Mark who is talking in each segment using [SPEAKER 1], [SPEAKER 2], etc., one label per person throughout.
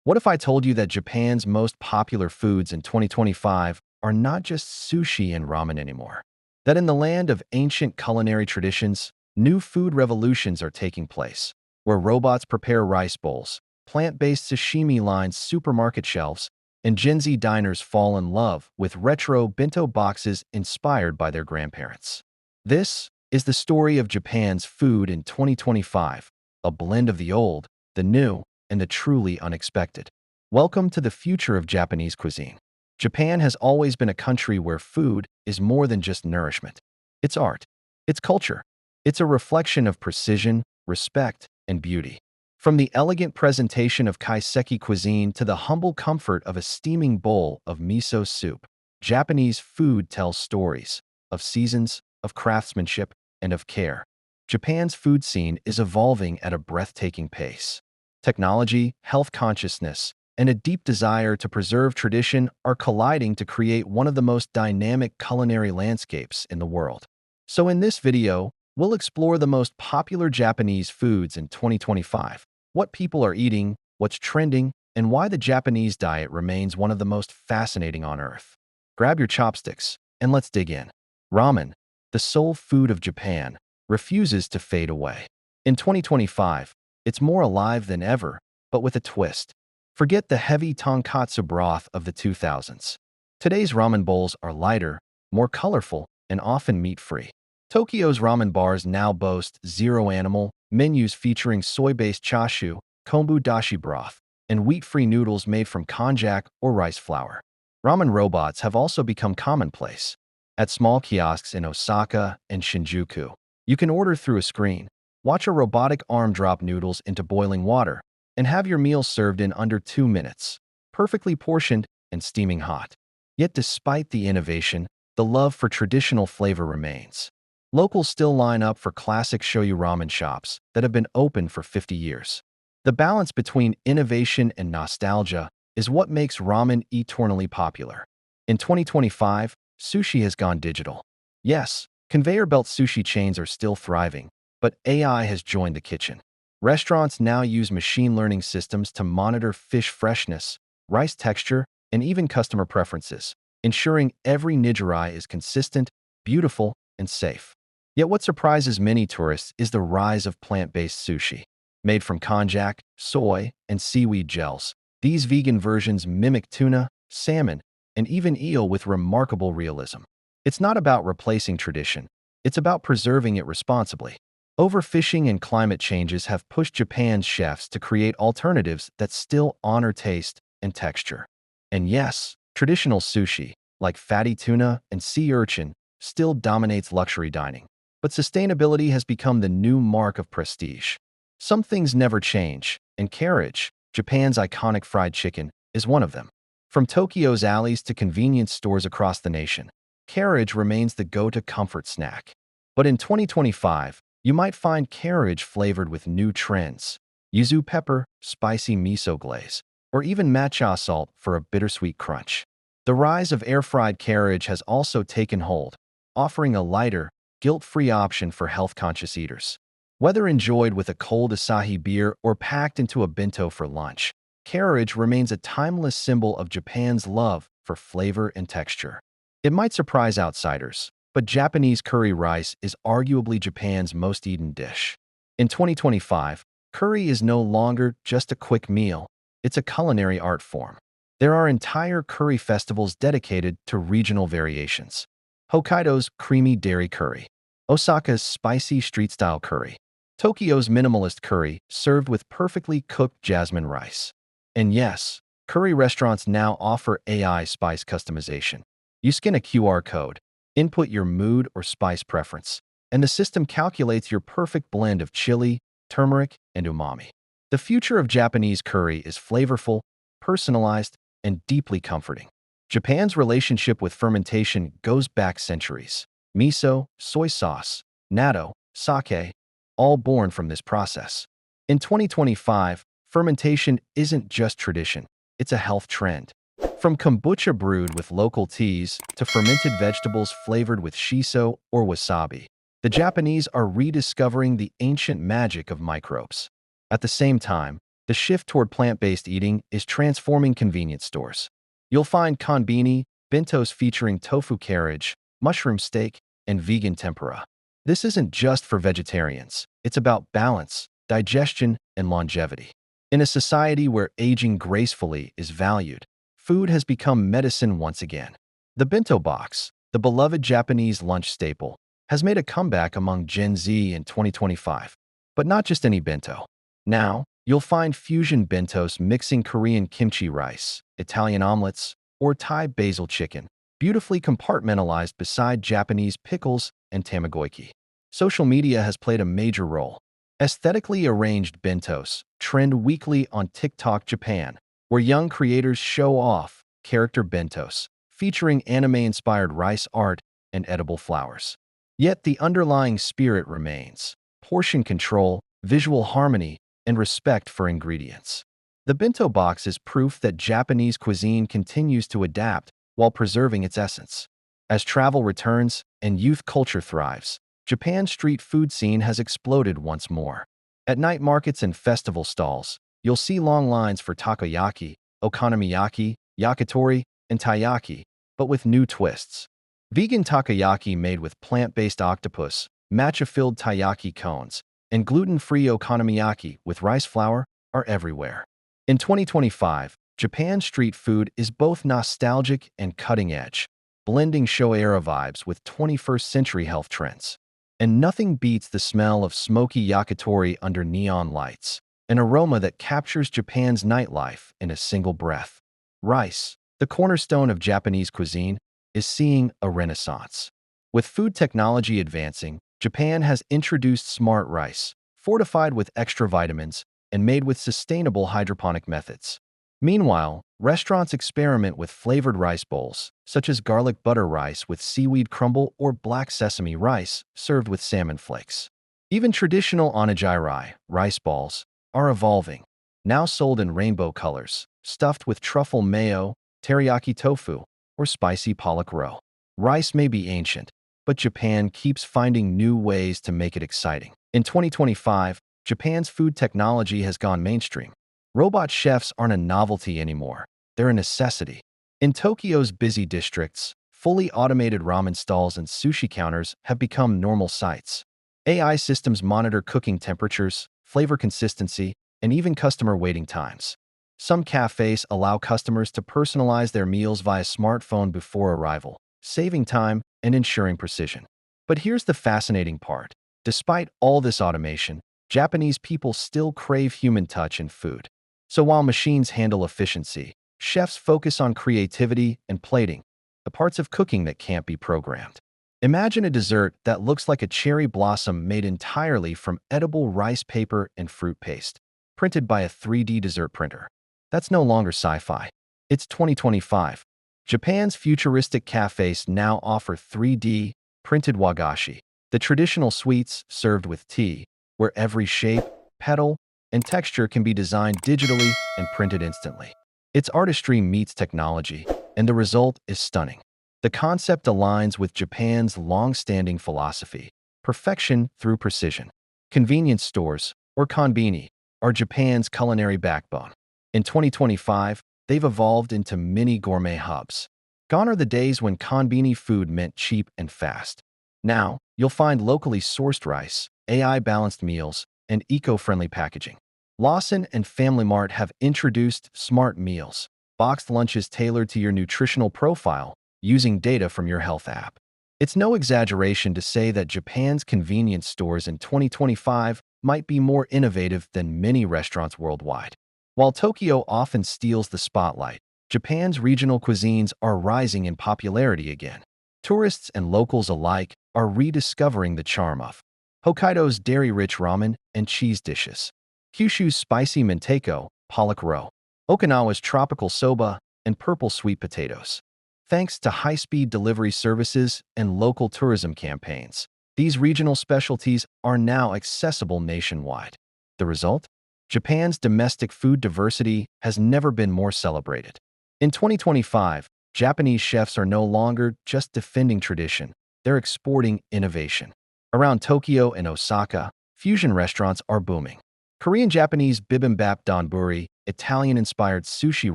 [SPEAKER 1] What if I told you that Japan's most popular foods in 2025 are not just sushi and ramen anymore? That in the land of ancient culinary traditions, new food revolutions are taking place, where robots prepare rice bowls, plant-based sashimi line supermarket shelves, and Gen Z diners fall in love with retro bento boxes inspired by their grandparents. This is the story of Japan's food in 2025, a blend of the old, the new, and the truly unexpected. Welcome to the future of Japanese cuisine. Japan has always been a country where food is more than just nourishment. It's art, it's culture, it's a reflection of precision, respect, and beauty. From the elegant presentation of kaiseki cuisine to the humble comfort of a steaming bowl of miso soup, Japanese food tells stories of seasons, of craftsmanship, and of care. Japan's food scene is evolving at a breathtaking pace. Technology, health consciousness, and a deep desire to preserve tradition are colliding to create one of the most dynamic culinary landscapes in the world. So in this video, we'll explore the most popular Japanese foods in 2025, what people are eating, what's trending, and why the Japanese diet remains one of the most fascinating on earth. Grab your chopsticks, and let's dig in. Ramen, the soul food of Japan, refuses to fade away. In 2025, it's more alive than ever, but with a twist. Forget the heavy tonkatsu broth of the 2000s. Today's ramen bowls are lighter, more colorful, and often meat-free. Tokyo's ramen bars now boast zero-animal menus featuring soy-based chashu, kombu dashi broth, and wheat-free noodles made from konjac or rice flour. Ramen robots have also become commonplace. At small kiosks in Osaka and Shinjuku, you can order through a screen, watch a robotic arm drop noodles into boiling water, and have your meal served in under 2 minutes, perfectly portioned and steaming hot. Yet despite the innovation, the love for traditional flavor remains. Locals still line up for classic shoyu ramen shops that have been open for 50 years. The balance between innovation and nostalgia is what makes ramen eternally popular. In 2025, sushi has gone digital. Yes, conveyor belt sushi chains are still thriving, but AI has joined the kitchen. Restaurants now use machine learning systems to monitor fish freshness, rice texture, and even customer preferences, ensuring every nigiri is consistent, beautiful, and safe. Yet what surprises many tourists is the rise of plant-based sushi. Made from konjac, soy, and seaweed gels, these vegan versions mimic tuna, salmon, and even eel with remarkable realism. It's not about replacing tradition, it's about preserving it responsibly. Overfishing and climate changes have pushed Japan's chefs to create alternatives that still honor taste and texture. And yes, traditional sushi, like fatty tuna and sea urchin, still dominates luxury dining. But sustainability has become the new mark of prestige. Some things never change, and karaage, Japan's iconic fried chicken, is one of them. From Tokyo's alleys to convenience stores across the nation, karaage remains the go-to comfort snack. But in 2025, you might find karaage flavored with new trends: yuzu pepper, spicy miso glaze, or even matcha salt for a bittersweet crunch. The rise of air-fried karaage has also taken hold, offering a lighter, guilt-free option for health-conscious eaters. Whether enjoyed with a cold Asahi beer or packed into a bento for lunch, karaage remains a timeless symbol of Japan's love for flavor and texture. It might surprise outsiders, but Japanese curry rice is arguably Japan's most eaten dish. In 2025, curry is no longer just a quick meal, it's a culinary art form. There are entire curry festivals dedicated to regional variations. Hokkaido's creamy dairy curry, Osaka's spicy street-style curry, Tokyo's minimalist curry served with perfectly cooked jasmine rice. And yes, curry restaurants now offer AI spice customization. You scan a QR code, input your mood or spice preference, and the system calculates your perfect blend of chili, turmeric, and umami. The future of Japanese curry is flavorful, personalized, and deeply comforting. Japan's relationship with fermentation goes back centuries. Miso, soy sauce, natto, sake, all born from this process. In 2025, fermentation isn't just tradition, it's a health trend. From kombucha brewed with local teas to fermented vegetables flavored with shiso or wasabi, the Japanese are rediscovering the ancient magic of microbes. At the same time, The shift toward plant-based eating is transforming convenience stores. You'll find konbini, bentos featuring tofu karaage, mushroom steak, and vegan tempura. This isn't just for vegetarians. It's about balance, digestion, and longevity. In a society where aging gracefully is valued, food has become medicine once again. The bento box, the beloved Japanese lunch staple, has made a comeback among Gen Z in 2025. But not just any bento. Now, you'll find fusion bentos mixing Korean kimchi rice, Italian omelets, or Thai basil chicken, beautifully compartmentalized beside Japanese pickles and tamagoyaki. Social media has played a major role. Aesthetically arranged bentos trend weekly on TikTok Japan, where young creators show off character bentos, featuring anime-inspired rice art and edible flowers. Yet the underlying spirit remains: portion control, visual harmony, and respect for ingredients. The bento box is proof that Japanese cuisine continues to adapt while preserving its essence. As travel returns and youth culture thrives, Japan's street food scene has exploded once more. At night markets and festival stalls, you'll see long lines for takoyaki, okonomiyaki, yakitori, and taiyaki, but with new twists. Vegan takoyaki made with plant-based octopus, matcha-filled taiyaki cones, and gluten-free okonomiyaki with rice flour are everywhere. In 2025, Japan's street food is both nostalgic and cutting-edge, blending Showa-era vibes with 21st-century health trends. And nothing beats the smell of smoky yakitori under neon lights, an aroma that captures Japan's nightlife in a single breath. Rice, the cornerstone of Japanese cuisine, is seeing a renaissance. With food technology advancing, Japan has introduced smart rice, fortified with extra vitamins and made with sustainable hydroponic methods. Meanwhile, restaurants experiment with flavored rice bowls, such as garlic butter rice with seaweed crumble or black sesame rice served with salmon flakes. Even traditional onigiri, rice balls, are evolving, now sold in rainbow colors, stuffed with truffle mayo, teriyaki tofu, or spicy pollock roe. Rice may be ancient, but Japan keeps finding new ways to make it exciting. In 2025, Japan's food technology has gone mainstream. Robot chefs aren't a novelty anymore, they're a necessity. In Tokyo's busy districts, fully automated ramen stalls and sushi counters have become normal sights. AI systems monitor cooking temperatures, flavor consistency, and even customer waiting times. Some cafes allow customers to personalize their meals via smartphone before arrival, saving time and ensuring precision. But here's the fascinating part. Despite all this automation, Japanese people still crave human touch in food. So while machines handle efficiency, chefs focus on creativity and plating, the parts of cooking that can't be programmed. Imagine a dessert that looks like a cherry blossom made entirely from edible rice paper and fruit paste, printed by a 3D dessert printer. That's no longer sci-fi. It's 2025. Japan's futuristic cafes now offer 3D printed wagashi, the traditional sweets served with tea, where every shape, petal, and texture can be designed digitally and printed instantly. Its artistry meets technology, and the result is stunning. The concept aligns with Japan's long-standing philosophy: perfection through precision. Convenience stores, or konbini, are Japan's culinary backbone. In 2025, they've evolved into mini gourmet hubs. Gone are the days when konbini food meant cheap and fast. Now, you'll find locally sourced rice, AI-balanced meals, and eco-friendly packaging. Lawson and Family Mart have introduced smart meals, boxed lunches tailored to your nutritional profile using data from your health app. It's no exaggeration to say that Japan's convenience stores in 2025 might be more innovative than many restaurants worldwide. While Tokyo often steals the spotlight, Japan's regional cuisines are rising in popularity again. Tourists and locals alike are rediscovering the charm of Hokkaido's dairy-rich ramen and cheese dishes, Kyushu's spicy manteko, pollock roe, Okinawa's tropical soba, and purple sweet potatoes. Thanks to high-speed delivery services and local tourism campaigns, these regional specialties are now accessible nationwide. The result? Japan's domestic food diversity has never been more celebrated. In 2025, Japanese chefs are no longer just defending tradition, they're exporting innovation. Around Tokyo and Osaka, fusion restaurants are booming. Korean Japanese bibimbap donburi, Italian-inspired sushi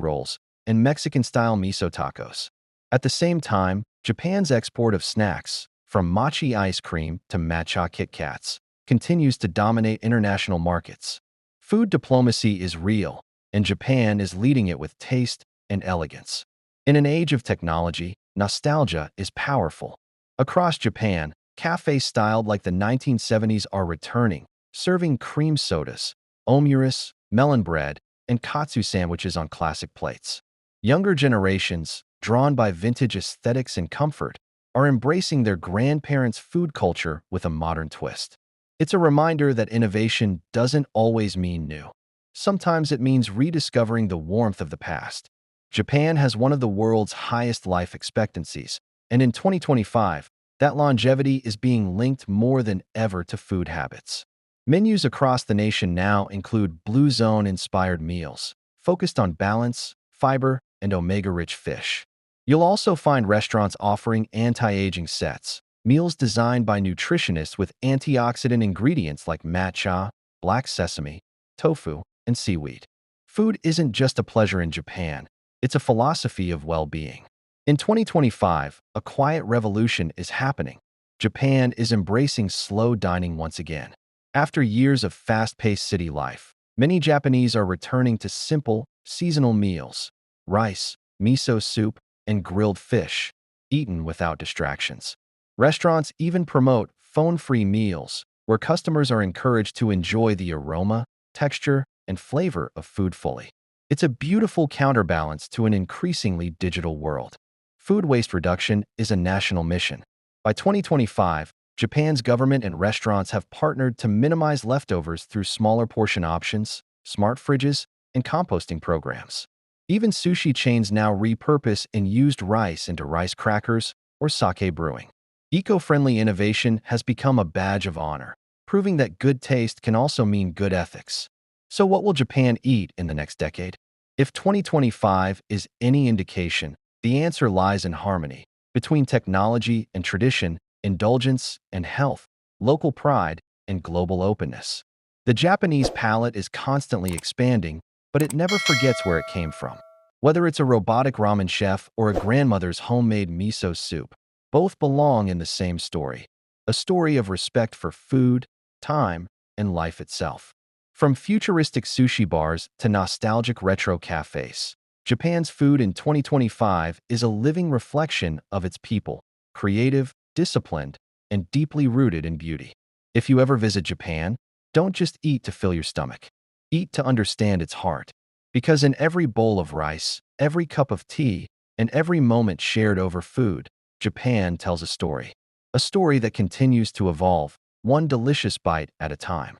[SPEAKER 1] rolls, and Mexican-style miso tacos. At the same time, Japan's export of snacks, from mochi ice cream to matcha Kit Kats, continues to dominate international markets. Food diplomacy is real, and Japan is leading it with taste and elegance. In an age of technology, nostalgia is powerful. Across Japan, cafes styled like the 1970s are returning, serving cream sodas, omurice, melon bread, and katsu sandwiches on classic plates. Younger generations, drawn by vintage aesthetics and comfort, are embracing their grandparents' food culture with a modern twist. It's a reminder that innovation doesn't always mean new. Sometimes it means rediscovering the warmth of the past. Japan has one of the world's highest life expectancies, and in 2025, that longevity is being linked more than ever to food habits. Menus across the nation now include Blue Zone-inspired meals, focused on balance, fiber, and omega-rich fish. You'll also find restaurants offering anti-aging sets, meals designed by nutritionists with antioxidant ingredients like matcha, black sesame, tofu, and seaweed. Food isn't just a pleasure in Japan, it's a philosophy of well-being. In 2025, a quiet revolution is happening. Japan is embracing slow dining once again. After years of fast-paced city life, many Japanese are returning to simple, seasonal meals, rice, miso soup, and grilled fish, eaten without distractions. Restaurants even promote phone-free meals, where customers are encouraged to enjoy the aroma, texture, and flavor of food fully. It's a beautiful counterbalance to an increasingly digital world. Food waste reduction is a national mission. By 2025, Japan's government and restaurants have partnered to minimize leftovers through smaller portion options, smart fridges, and composting programs. Even sushi chains now repurpose and used rice into rice crackers or sake brewing. Eco-friendly innovation has become a badge of honor, proving that good taste can also mean good ethics. So what will Japan eat in the next decade? If 2025 is any indication, the answer lies in harmony between technology and tradition, indulgence and health, local pride and global openness. The Japanese palate is constantly expanding, but it never forgets where it came from. Whether it's a robotic ramen chef or a grandmother's homemade miso soup, both belong in the same story, a story of respect for food, time, and life itself. From futuristic sushi bars to nostalgic retro cafes, Japan's food in 2025 is a living reflection of its people, creative, disciplined, and deeply rooted in beauty. If you ever visit Japan, don't just eat to fill your stomach. Eat to understand its heart. Because in every bowl of rice, every cup of tea, and every moment shared over food, Japan tells a story. A story that continues to evolve, one delicious bite at a time.